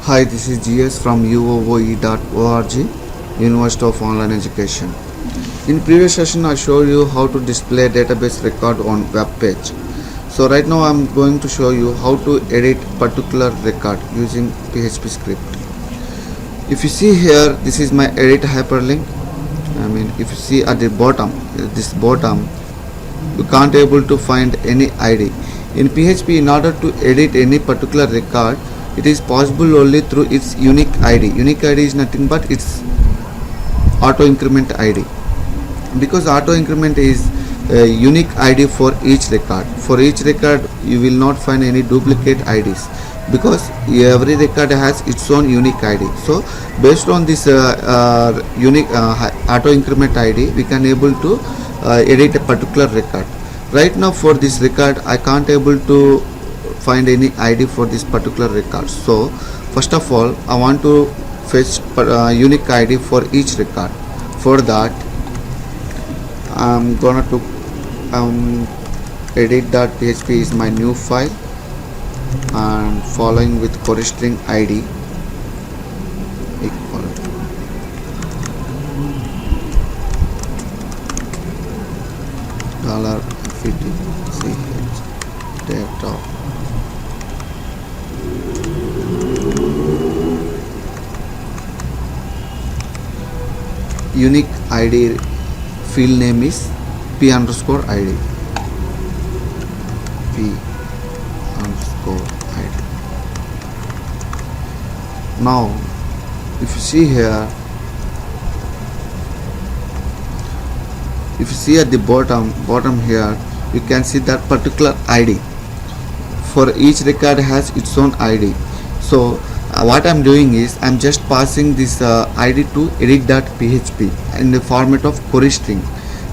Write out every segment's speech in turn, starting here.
Hi, this is GS from uoe.org, University of Online Education. In previous session, I showed you how to display database record on web page. So right now, I'm going to show you how to edit particular record using PHP script. If you see here, this is my edit hyperlink. If you see at the bottom, this bottom, you can't able to find any ID. In PHP, in order to edit any particular record, it is possible only through its unique ID. Unique ID is nothing but its auto increment ID, because auto increment is a unique ID for each record. For each record, you will not find any duplicate IDs, because every record has its own unique ID. So based on this unique auto increment ID, we can able to edit a particular record. Right now for this record, I can't able to find any ID for this particular record. So first of all, I want to fetch unique ID for each record. For that, I'm gonna to edit.php is my new file, and following with query string ID equal $FET data unique ID field name is p underscore id p underscore id. Now if you see here, if you see at the bottom here, you can see that particular ID for each record has its own ID. So what I'm doing is I'm just passing this ID to edit.php in the format of query string.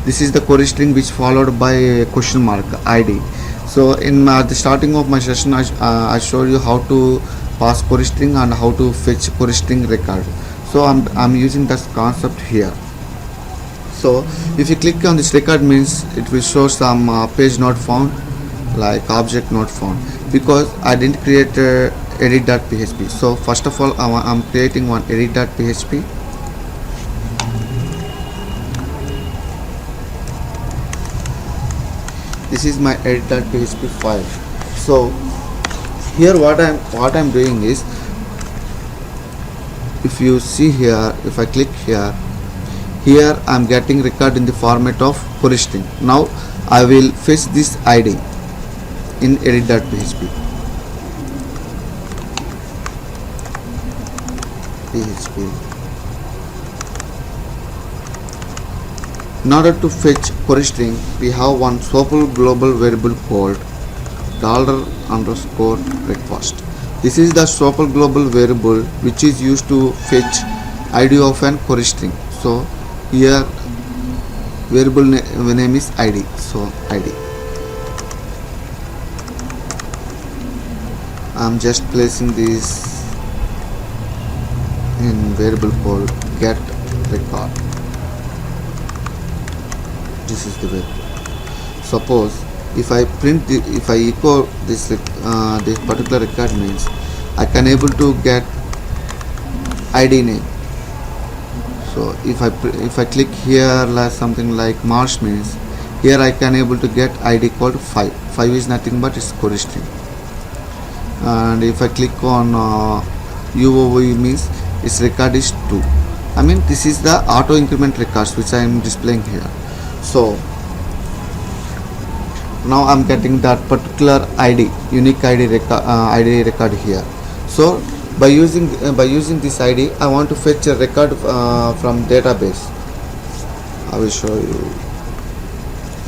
This is the query string which followed by a question mark ID. So in the starting of my session, I showed you how to pass query string and how to fetch query string record. So I'm using that concept here. So if you click on this record, means it will show some page not found, like object not found, because I didn't create edit.php. So first of all, I'm creating one edit.php. This is my edit.php file. So here what I'm doing is, if you see here, if I click here I'm getting record in the format of query string. Now I will fetch this ID in edit.php. In order to fetch query string, we have one SOAP global variable called $_request. This is the SOAP global variable which is used to fetch ID of an query string. So here variable name is ID. So ID. I'm just placing this in variable called get record. This is the variable. Suppose if I echo this this particular record, means I can able to get ID name. So if I click here like something like March, means here I can able to get ID called 5. 5 is nothing but its query string. And if I click on UOE, means its record is 2. This is the auto increment records which I am displaying here. So now I'm getting that particular ID, unique ID record here. So by using this ID, I want to fetch a record from database. I will show you.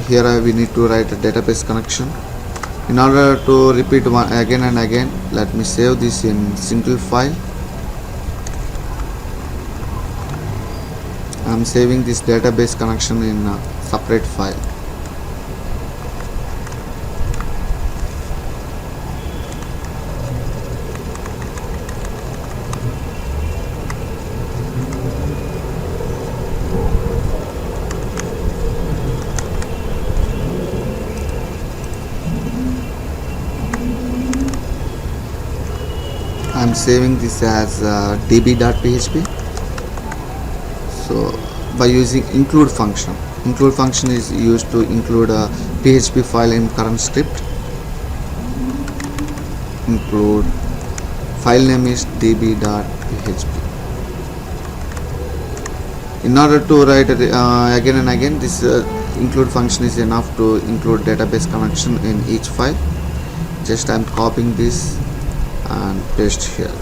Here we need to write a database connection. In order to repeat one again and again, let me save this in single file. I'm saving this database connection in a separate file. I'm saving this as db.php. So by using include function is used to include a PHP file in current script. Include file name is db.php. In order to write again and again, this include function is enough to include database connection in each file. Just I'm copying this and paste here.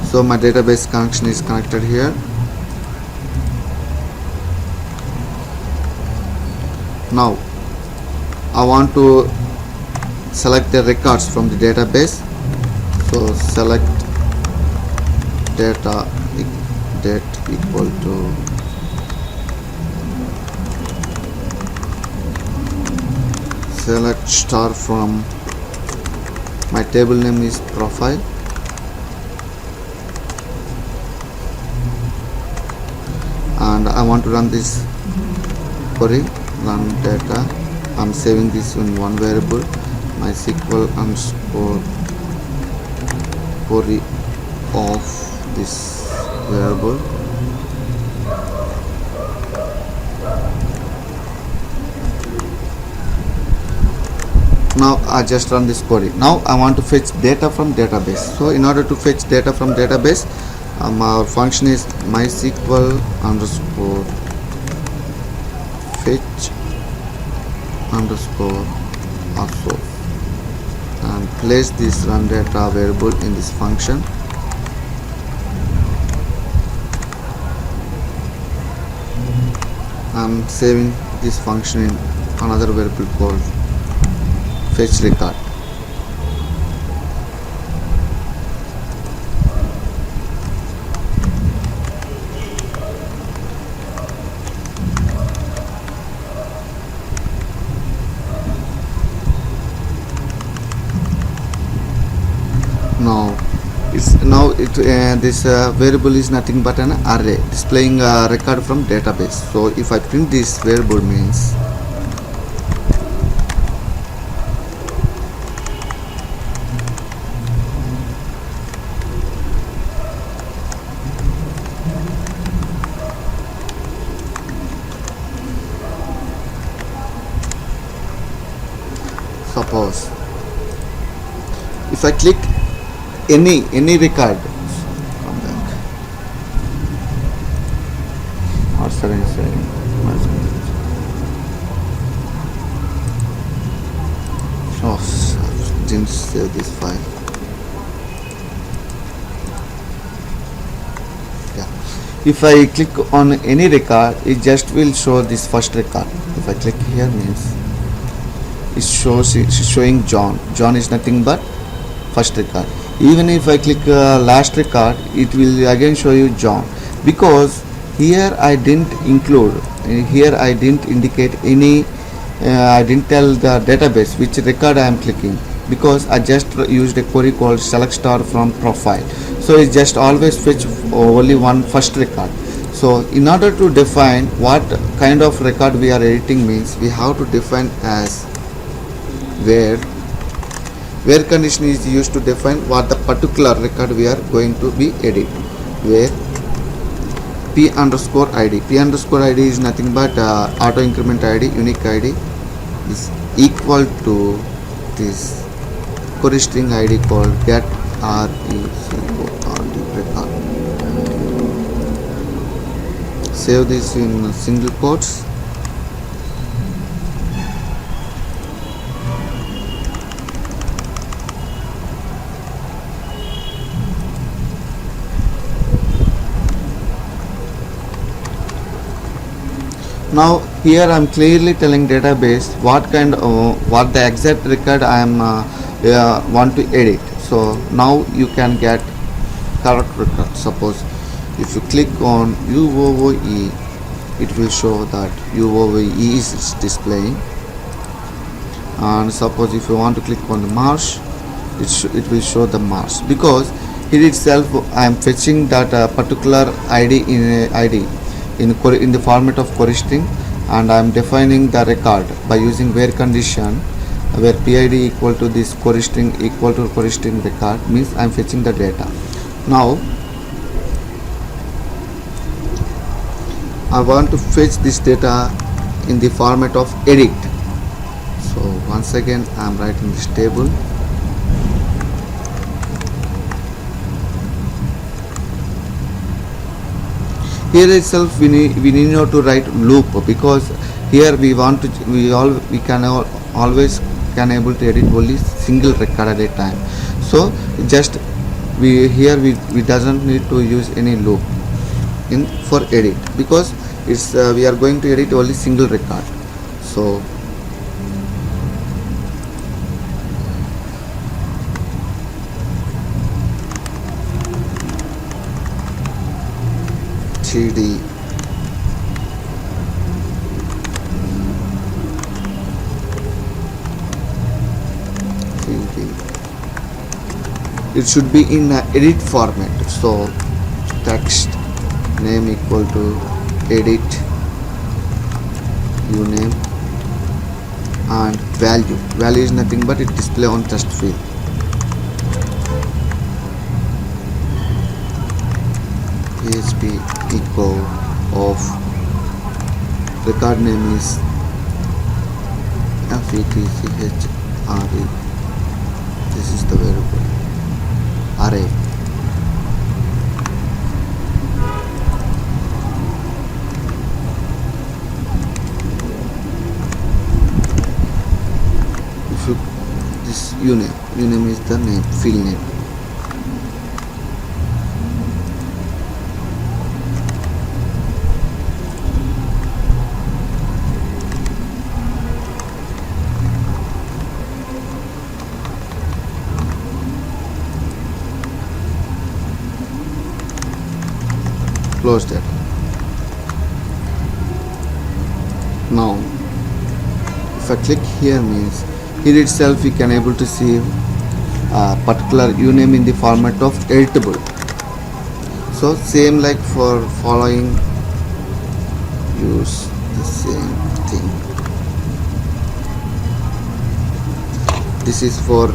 So my database connection is connected here. Now I want to select the records from the database. So select date equal to select star from my table name is profile, and I want to run this query. Run data. I'm saving this in one variable, MySQL underscore query of this variable. Now I just run this query. Now I want to fetch data from database. So in order to fetch data from database, our function is MySQL underscore fetch underscore also, and place this run data variable in this function. I'm saving this function in another variable called fetch record. This variable is nothing but an array displaying a record from database. So if I print this variable means suppose if I click any record from back or didn't save this file. Yeah, if I click on any record, it just will show this first record. If I click here means it's showing John is nothing but first record. Even if I click last record, it will again show you John, because here I didn't include, here I didn't indicate any, I didn't tell the database which record I am clicking, because I just used a query called select star from profile. So it just always fetch only one first record. So in order to define what kind of record we are editing means, we have to define as where condition is used to define what the particular record we are going to be edit. Where p underscore id is nothing but auto increment id, unique id is equal to this query string id called get record. Save this in single quotes. Now here I am clearly telling database what the exact record I am want to edit. So now you can get correct record. Suppose if you click on UOOE, it will show that UOOE is displaying. And suppose if you want to click on the marsh, it will show the marsh, because here itself I am fetching that particular ID in the format of query string, and I am defining the record by using where condition, where PID equal to this query string equal to query string record means I'm fetching the data. Now I want to fetch this data in the format of edit. So once again I am writing this table. Here itself we need not to write loop, because here we can always can able to edit only single record at a time. So just we doesn't need to use any loop in for edit, because it's we are going to edit only single record. So cd it should be in edit format. So text name equal to edit uname, and value is nothing but it display on text field. PHP echo of record name is fetchre. This is the variable array. If you this uname is the name, field name. Close that. Now if I click here means here itself we can able to see a particular uname in the format of editable. So same like for following, use the same thing. This is for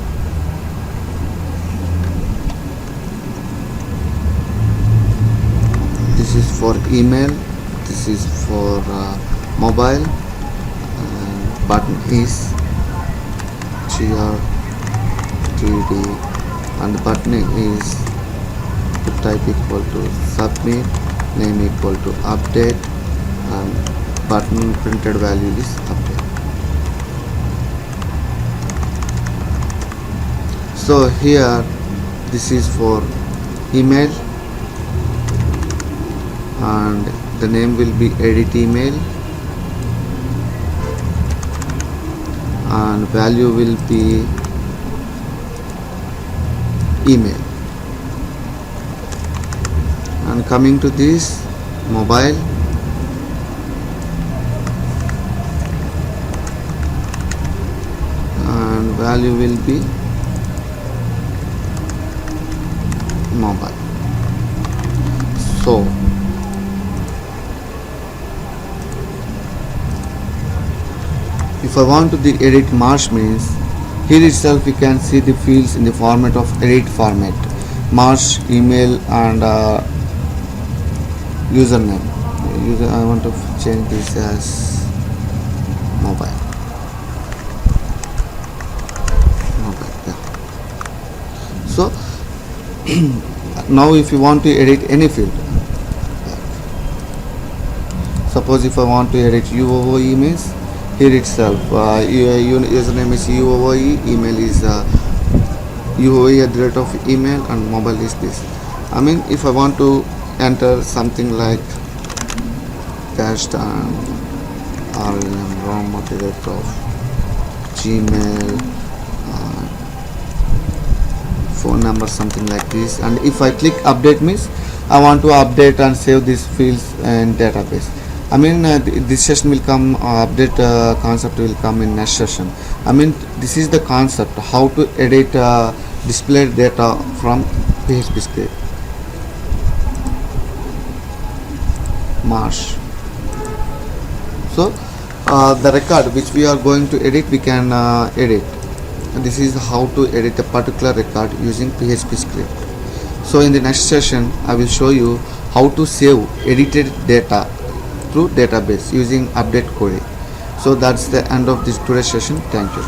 email, this is for mobile, button is gr3d, and the button is to type equal to submit, name equal to update, and button printed value is update. So here this is for email, and the name will be edit email, and value will be email. And coming to this mobile, and value will be mobile. So if I want to edit marsh means here itself we can see the fields in the format of edit format, marsh, email, and username. I want to change this as mobile. Yeah. So now if you want to edit any field, suppose if I want to edit UOE means here itself username is UOE, email is UOE @ email, and mobile is this. I mean if I want to enter something like cast and ROM of Gmail, phone number, something like this, and if I click update means I want to update and save these fields in database. I mean this session will come, update concept will come in next session. I mean this is the concept how to edit display data from PHP script. Marsh. So The record which we are going to edit, we can edit. This is how to edit a particular record using PHP script. So in the next session I will show you how to save edited data through database using update query. So that's the end of this today's session. Thank you.